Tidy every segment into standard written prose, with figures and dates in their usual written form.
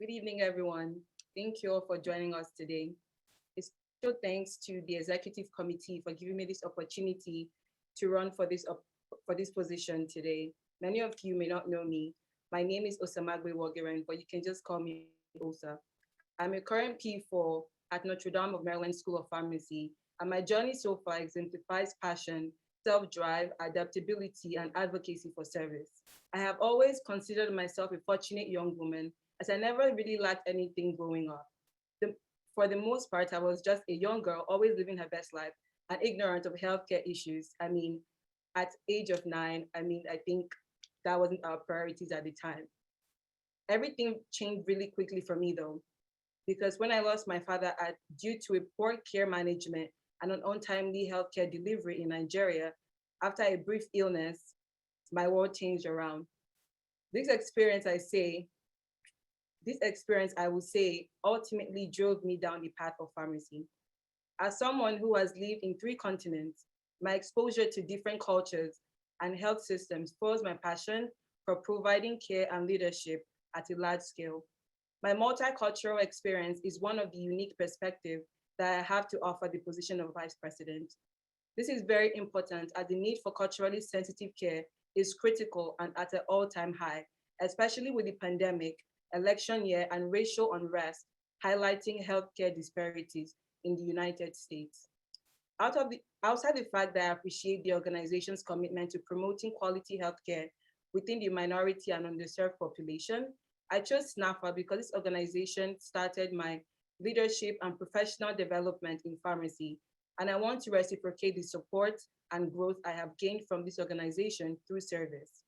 Good evening, everyone. Thank you all for joining us today. A special thanks to the executive committee for giving me this opportunity to run for this position today. Many of you may not know me. My name is Osamagbe Woghiren, but you can just call me Osa. I'm a current P4 at Notre Dame of Maryland School of Pharmacy, and my journey so far exemplifies passion, self-drive, adaptability, and advocacy for service. I have always considered myself a fortunate young woman, as I never really lacked anything growing up. The, for the most part, I was just a young girl, always living her best life and ignorant of healthcare issues. At age of 9, I think that wasn't our priorities at the time. Everything changed really quickly for me though, because when I lost my father due to a poor care management and an untimely healthcare delivery in Nigeria, after a brief illness, my world changed around. This experience, I would say, ultimately drove me down the path of pharmacy. As someone who has lived in 3 continents, my exposure to different cultures and health systems fuels my passion for providing care and leadership at a large scale. My multicultural experience is one of the unique perspectives that I have to offer the position of Vice President. This is very important as the need for culturally sensitive care is critical and at an all-time high, especially with the pandemic, election year, and racial unrest, highlighting healthcare disparities in the United States. Outside the fact that I appreciate the organization's commitment to promoting quality healthcare within the minority and underserved population, I chose SNAFA because this organization started my leadership and professional development in pharmacy, and I want to reciprocate the support and growth I have gained from this organization through service.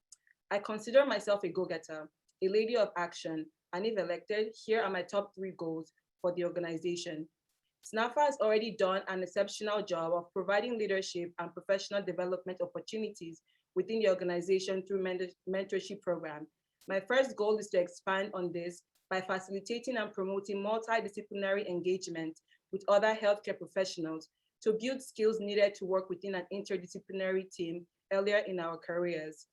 I consider myself a go-getter, a lady of action, and if elected, here are my top 3 goals for the organization. SNAFA has already done an exceptional job of providing leadership and professional development opportunities within the organization through mentorship program. My first goal is to expand on this by facilitating and promoting multidisciplinary engagement with other healthcare professionals to build skills needed to work within an interdisciplinary team earlier in our careers.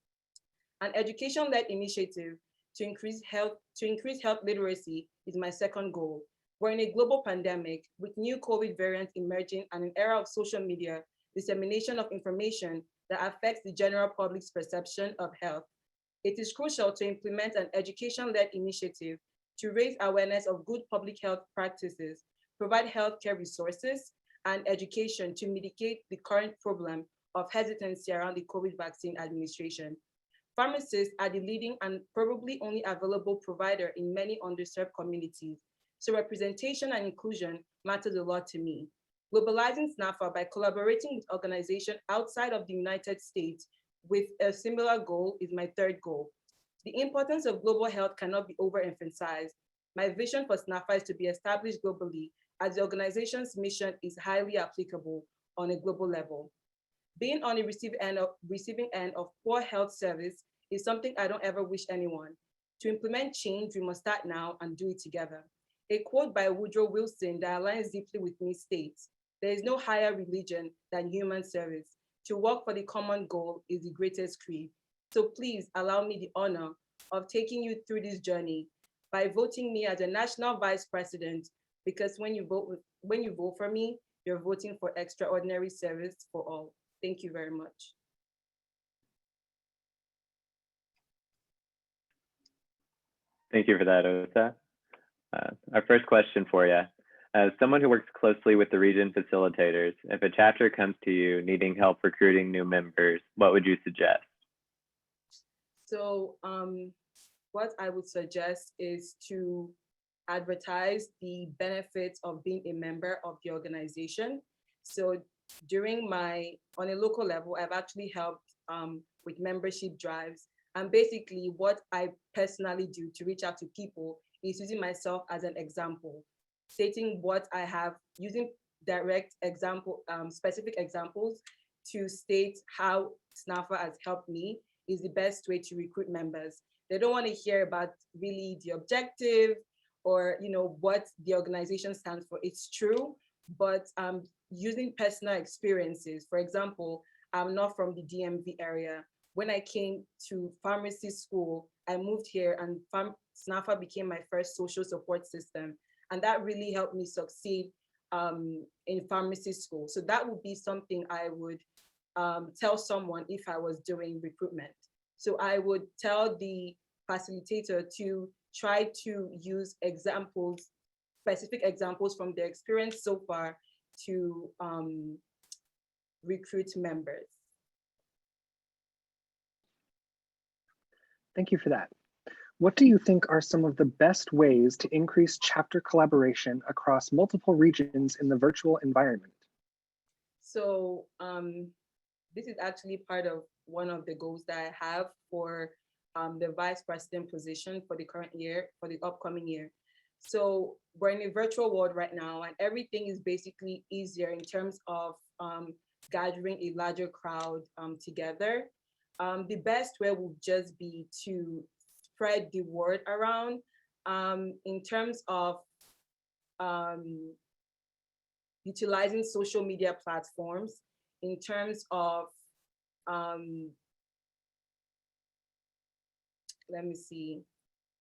An education-led initiative to increase health literacy is my second goal. We're in a global pandemic with new COVID variants emerging and an era of social media dissemination of information that affects the general public's perception of health. It is crucial to implement an education-led initiative to raise awareness of good public health practices, provide healthcare resources, and education to mitigate the current problem of hesitancy around the COVID vaccine administration. Pharmacists are the leading and probably only available provider in many underserved communities, so representation and inclusion matters a lot to me. Globalizing SNAFA by collaborating with organizations outside of the United States with a similar goal is my third goal. The importance of global health cannot be overemphasized. My vision for SNAFA is to be established globally as the organization's mission is highly applicable on a global level. Being on the receiving end of poor health service is something I don't ever wish anyone. To implement change, we must start now and do it together. A quote by Woodrow Wilson that aligns deeply with me states, "There is no higher religion than human service. To work for the common goal is the greatest creed." So please allow me the honor of taking you through this journey by voting me as a national vice president, because when you vote for me, you're voting for extraordinary service for all. Thank you very much. Thank you for that, Osa. Our first question for you. As someone who works closely with the region facilitators, if a chapter comes to you needing help recruiting new members, what would you suggest? So what I would suggest is to advertise the benefits of being a member of the organization. So on a local level, I've actually helped with membership drives. And basically what I personally do to reach out to people is using myself as an example, stating what I have, using specific examples to state how SNAFA has helped me is the best way to recruit members. They don't want to hear about really the objective or what the organization stands for. It's true, but using personal experiences. For example, I'm not from the DMV area. When I came to pharmacy school, I moved here and SNAFA became my first social support system. And that really helped me succeed in pharmacy school. So that would be something I would tell someone if I was doing recruitment. So I would tell the facilitator to try to use examples, specific examples from their experience so far to recruit members. Thank you for that. What do you think are some of the best ways to increase chapter collaboration across multiple regions in the virtual environment? So this is actually part of one of the goals that I have for the vice president position for the current year, for the upcoming year. So we're in a virtual world right now, and everything is basically easier in terms of gathering a larger crowd together. The best way would just be to spread the word around in terms of utilizing social media platforms, in terms of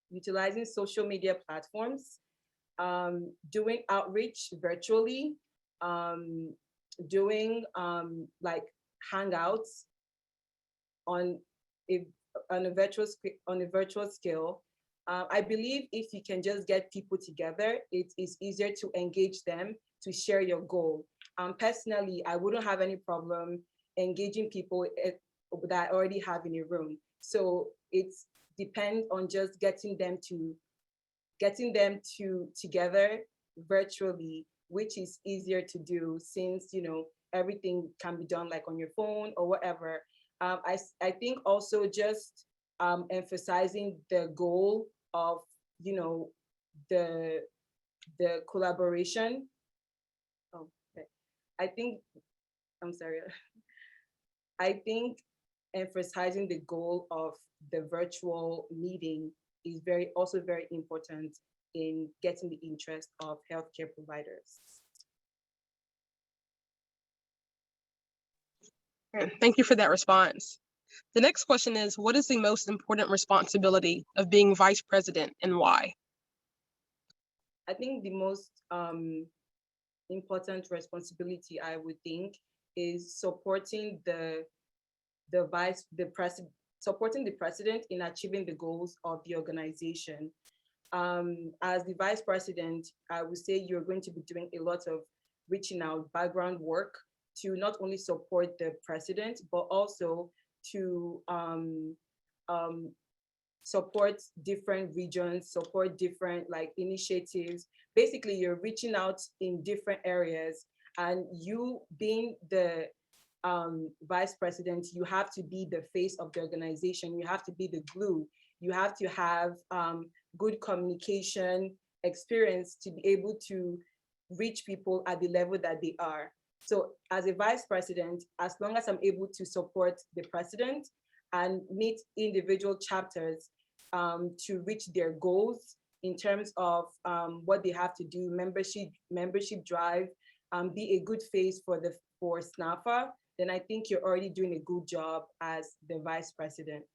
utilizing social media platforms, doing outreach virtually, doing like hangouts on a virtual scale. I believe if you can just get people together, it is easier to engage them to share your goal. Personally, I wouldn't have any problem engaging people that I already have in a room. So it's depend on just getting them together virtually, which is easier to do since everything can be done like on your phone or whatever. I think also just emphasizing the goal of the collaboration. Oh, okay. I'm sorry. I think emphasizing the goal of the virtual meeting is also very important in getting the interest of healthcare providers. Thank you for that response. The next question is, what is the most important responsibility of being vice president and why? I think the most important responsibility, I would think, is supporting the president in achieving the goals of the organization. As the vice president, I would say you're going to be doing a lot of reaching out background work to not only support the president, but also to support different regions, support different initiatives. Basically, you're reaching out in different areas, and you being the vice president, you have to be the face of the organization. You have to be the glue. You have to have good communication experience to be able to reach people at the level that they are. So as a vice president, as long as I'm able to support the president and meet individual chapters to reach their goals in terms of what they have to do, membership drive, be a good face for SNAFA, then I think you're already doing a good job as the vice president.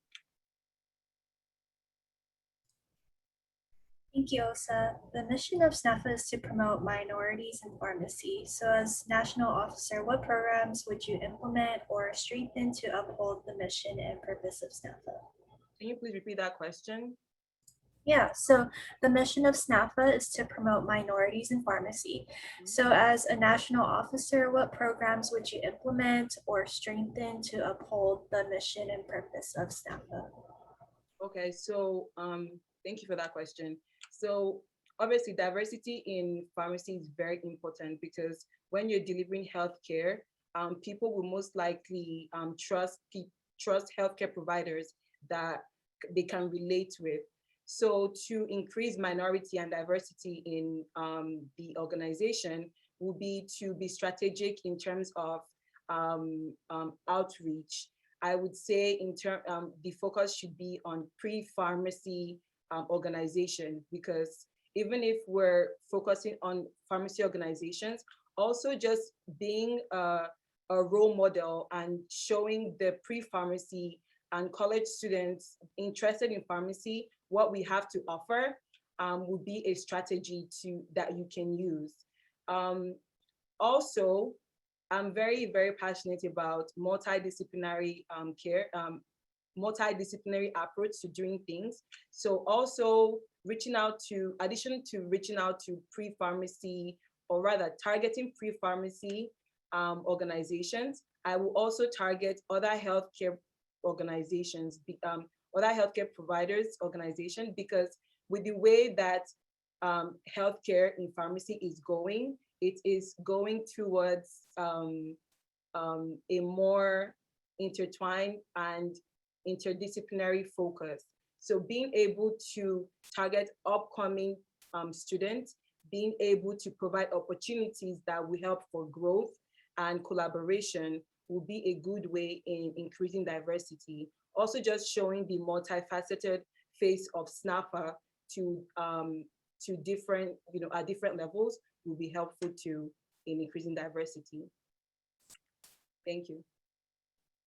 Thank you, Osa. The mission of SNAFA is to promote minorities in pharmacy. So as national officer, what programs would you implement or strengthen to uphold the mission and purpose of SNAFA? Can you please repeat that question? Yeah, so the mission of SNAFA is to promote minorities in pharmacy. So as a national officer, what programs would you implement or strengthen to uphold the mission and purpose of SNAFA? Okay, so thank you for that question. So obviously diversity in pharmacy is very important because when you're delivering healthcare, people will most likely trust healthcare providers that they can relate with. So to increase minority and diversity in the organization will be to be strategic in terms of outreach. I would say the focus should be on pre-pharmacy organization, because even if we're focusing on pharmacy organizations, also just being a role model and showing the pre-pharmacy and college students interested in pharmacy, what we have to offer would be a strategy that you can use. Also, I'm very, very passionate about multidisciplinary care, multidisciplinary approach to doing things. So also addition to reaching out to pre-pharmacy, or rather targeting pre-pharmacy organizations, I will also target other healthcare organizations, other healthcare providers organizations, because with the way that healthcare in pharmacy is going, it is going towards a more intertwined and interdisciplinary focus. So being able to target upcoming students, being able to provide opportunities that will help for growth and collaboration will be a good way in increasing diversity. Also just showing the multifaceted face of SNAPA to different, at different levels will be helpful to in increasing diversity. Thank you.